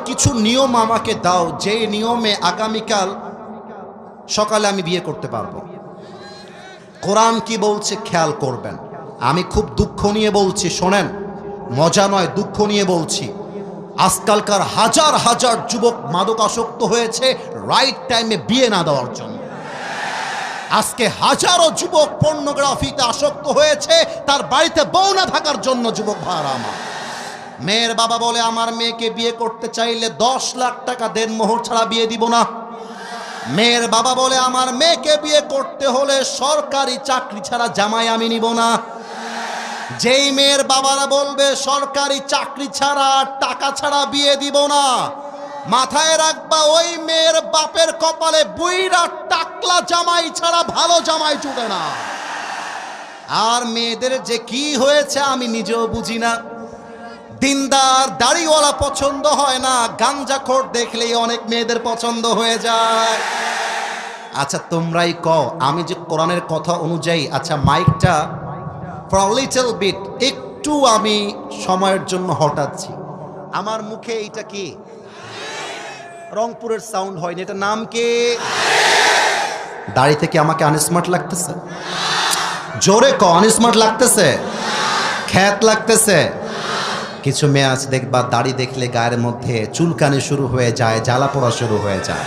কিছু নিয়ম আমাকে দাও, যে নিয়মে আগামীকাল সকালে আমি বিয়ে করতে পারবো। কোরআন কি বলছে খেয়াল করবেন। আমি খুব দুঃখ নিয়ে বলছি, শোনেন, মজা নয়, দুঃখ নিয়ে বলছি। আজকালকার হাজার হাজার যুবক মাদকাসক্ত হয়েছে রাইট টাইমে বিয়ে না দেওয়ার জন্য। আজকে হাজারো যুবক পর্নোগ্রাফিতে আসক্ত হয়েছে তার বাড়িতে বউ না থাকার জন্য। যুবক ভাইরা আমার, মেয়ের বাবা বলে আমার মেয়েকে বিয়ে করতে চাইলে 10 লাখ টাকা দেনমোহর ছাড়া বিয়ে দিব না। মেয়ের বাবা বলে আমার মেয়েকে বিয়ে করতে হলে সরকারি চাকরি ছাড়া জামাই আমি নিব না। যেই মেয়ের বাবারা বলবে সরকারি চাকরি ছাড়া, টাকা ছাড়া বিয়ে দিব না, মাথায় রাখবা ওই মেয়ের বাপের কপালে বুইরা টাকলা জামাই ছাড়া ভালো জামাই জুটে না। আর মেয়েদের যে কি হয়েছে আমি নিজেও বুঝি না। দিনদার দাড়িওয়ালা পছন্দ হয় না, গাঞ্জাখোর দেখলেই অনেক মেয়েদের পছন্দ হয়ে যায়। আচ্ছা তোমরাই কও, আমি যে কোরআনের কথা অনুযায়ী, আচ্ছা মাইকটা ফর আ লিটল বিট একটু আমি সময়ের জন্য হটাচ্ছি। আমার মুখে এইটা কি রংপুরের সাউন্ড হয়নি, এটা নাম কি? দাড়ি থেকে আমাকে আনস্মার্ট লাগতেছে? জোরে ক, আনস্মার্ট লাগতেছে? খ্যাত লাগতেছে? কিছু মেয়ে আছে দেখবা দাড়ি দেখলে গায়ের মধ্যে চুলকানি শুরু হয়ে যায়, জ্বালা পোড়া শুরু হয়ে যায়।